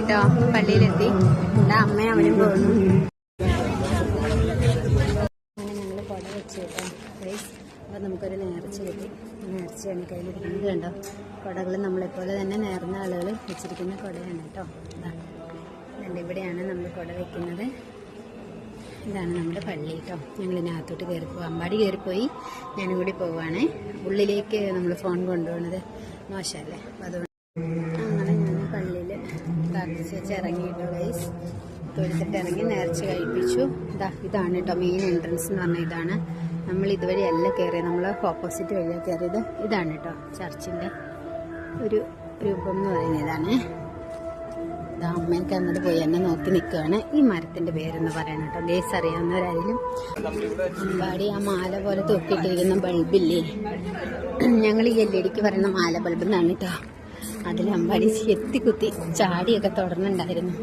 കേട്ടോ, പള്ളിയിലെത്തി. എൻ്റെ അമ്മയും അവനും പോകുന്നു. അങ്ങനെ ഞങ്ങൾ കുട വെച്ച് കേട്ടോ ഗൈസ്. അപ്പോൾ നമുക്കൊരു നേർച്ച കിട്ടി. നേർച്ചയാണ് കയ്യിലിരിക്കുന്നത് കണ്ടോ. കുടകൾ നമ്മളെപ്പോലെ തന്നെ നേർന്ന ആളുകൾ വെച്ചിരിക്കുന്ന കുടയാണ് കേട്ടോ. ഇതാ ഇവിടെയാണ് നമ്മൾ കുട വയ്ക്കുന്നത്. ഇതാണ് നമ്മുടെ പള്ളി കേട്ടോ. ഞങ്ങൾ ഇതിനകത്തോട്ട് കയറിപ്പോയി, അമ്പാടി കയറിപ്പോയി. ഞാനും കൂടി പോവുകയാണേ. ഉള്ളിലേക്ക് നമ്മൾ ഫോൺ കൊണ്ടുപോകുന്നത് മോശമല്ലേ. അപ്പോൾ അതുകൊണ്ട് അങ്ങനെ ഞാൻ പള്ളിയിൽ പ്രാർത്ഥിച്ച് വെച്ച് ഇറങ്ങിയിട്ടു ഗൈസ്. തൊഴുത്തിട്ട് ഇറങ്ങി നേർച്ച കഴിപ്പിച്ചു. ഇതാണ് കേട്ടോ മെയിൻ എൻട്രൻസ് എന്ന് പറഞ്ഞാൽ ഇതാണ്. നമ്മൾ ഇതുവഴിയല്ല കയറിയത്, നമ്മൾ ഓപ്പോസിറ്റ് വഴിയാണ് കയറിയത്. ഇതാണ് കേട്ടോ ചർച്ചിൻ്റെ ഒരു രൂപം എന്ന് പറയുന്നത്. ഇതാണ് അമ്മയ്ക്ക് അങ്ങോട്ട് പോയി എന്നെ നോക്കി നിൽക്കുകയാണ്. ഈ മരത്തിൻ്റെ പേരെന്ന് പറയണം കേട്ടോ ഗേസ്, അറിയാവുന്നവരായാലും. അമ്പാടി ആ മാല പോലെ തൂക്കിയിട്ടിരിക്കുന്ന ബൾബില്ലേ, ഞങ്ങൾ ഈ LED പറയുന്ന മാല ബൾബ് എന്നാണ് കേട്ടോ. അതിൽ അമ്പാടി എത്തിക്കുത്തി ചാടിയൊക്കെ തുടർന്നുണ്ടായിരുന്നു.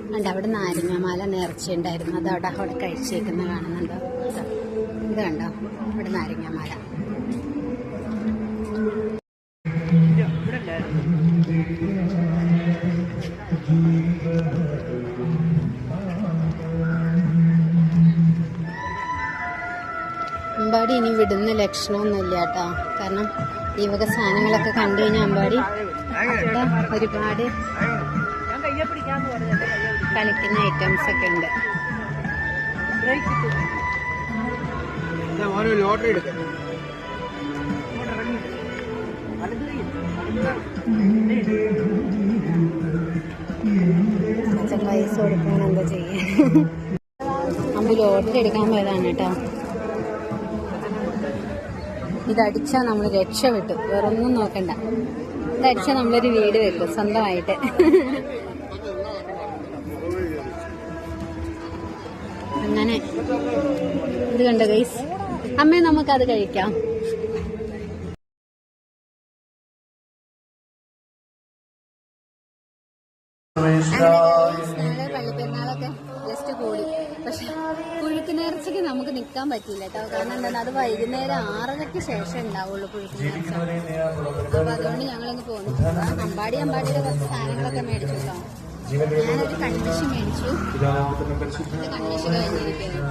അതുകൊണ്ട് അവിടെ നാരങ്ങാമാല നേർച്ചയുണ്ടായിരുന്നു. അത് അവിടെ കഴിച്ചേക്കുന്ന കാണുന്നുണ്ടോ. ഇത് കണ്ടോ, ഇവിടെ നാരങ്ങാമാല. അമ്പാടി ഇനി വിടുന്ന ലക്ഷണമൊന്നുമില്ല കേട്ടോ. കാരണം ഈ വക സാധനങ്ങളൊക്കെ കണ്ടു കഴിഞ്ഞാൽ അമ്പാടി ഒരുപാട് കളിക്കുന്ന ഐറ്റംസ് ഒക്കെ ഉണ്ട്. അച്ഛൻ പൈസ കൊടുക്കാൻ എന്താ ചെയ്യാൻ. അമ്പ് ലോട്ടറി എടുക്കാൻ പോയതാണ് കേട്ടോ. ഇതടിച്ചാൽ നമ്മൾ രക്ഷപ്പെട്ടു, വേറൊന്നും നോക്കണ്ട. ഇതടിച്ചാൽ നമ്മളൊരു വീട് വെക്കും സ്വന്തമായിട്ട്. അങ്ങനെ ഇത് കണ്ടോ ഗൈസ്. അമ്മേ നമുക്കത് കഴിക്കാം. പള്ളിപ്പെരുന്നാളൊക്കെ ജസ്റ്റ് കൂടി. പക്ഷെ പുഴുക്ക് നേർച്ചയ്ക്ക് നമുക്ക് നിൽക്കാൻ പറ്റിയില്ല കേട്ടോ. കാരണം എന്താണ്, അത് വൈകുന്നേരം 6:30-ക്ക് ശേഷം ഉണ്ടാവുള്ളൂ പുഴുക്ക് നേർച്ച. അപ്പൊ അതുകൊണ്ട് ഞങ്ങളങ്ങ് പോന്നു. അമ്പാടിയുടെ കുറച്ച് സാധനങ്ങളൊക്കെ മേടിച്ചു കേട്ടോ. ഞാനൊരു കൺമിഷി മേടിച്ചു. കൺമിഷി കഴിഞ്ഞിരിക്കുന്നു.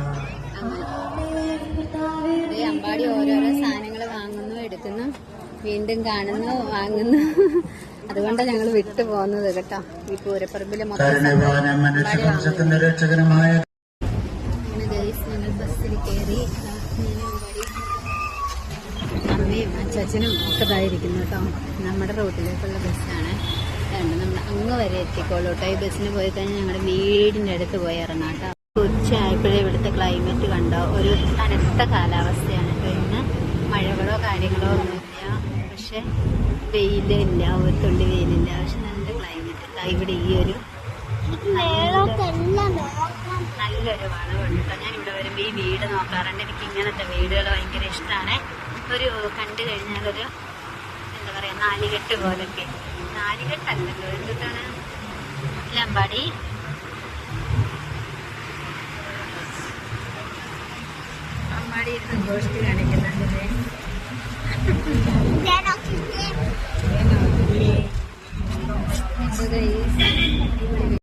അങ്ങനെ അമ്പാടി ഓരോരോ സാധനങ്ങൾ വാങ്ങുന്നു, എടുക്കുന്നു, വീണ്ടും കാണുന്നു, വാങ്ങുന്നു. അതുകൊണ്ടാണ് ഞങ്ങൾ വിട്ടു പോകുന്നത് കേട്ടോ. ഈ പൂരപ്പറമ്പിലെ മൊത്തം ഞങ്ങൾ ബസ്സിൽ കയറി. അമ്മയും അച്ചാച്ചനും ഒക്കെ ഇതായിരിക്കുന്നു കേട്ടോ. നമ്മുടെ റൂട്ടിലേക്കുള്ള ബസ്സാണ്. നമ്മൾ അങ്ങ് വരെ എത്തിക്കോളൂ കേട്ടോ. ഈ ബസ്സിന് പോയി കഴിഞ്ഞാൽ ഞങ്ങളുടെ വീടിൻ്റെ അടുത്ത് പോയി ഇറങ്ങാം കേട്ടോ. ഉച്ചയായപ്പോഴേ ഇവിടുത്തെ ക്ലൈമറ്റ് കണ്ടോ, ഒരു തണുത്ത കാലാവസ്ഥയാണ്. കഴിഞ്ഞ മഴകളോ കാര്യങ്ങളോ ഒന്നുമില്ല. പക്ഷെ വെയിലില്ല, ഒരു തുള്ളി വെയിലില്ല. പക്ഷെ നല്ല ക്ലൈമറ്റ്. ഇവിടെ ഈ ഒരു നല്ലൊരു വളവുണ്ട് കേട്ടോ. ഞാനിവിടെ വരുമ്പോൾ ഈ വീട് നോക്കാറുണ്ട്. എനിക്ക് ഇങ്ങനത്തെ വീടുകൾ ഭയങ്കര ഇഷ്ടമാണ്. ഒരു കണ്ടു കഴിഞ്ഞാലൊരു എന്താ പറയുക, നാലുകെട്ട് പോലൊക്കെ. നാലുകെട്ടല്ലല്ലോ, എന്താണ് അമ്പാടി. അമ്പാടി സന്തോഷത്തിൽ കാണിക്കുന്നുണ്ട്.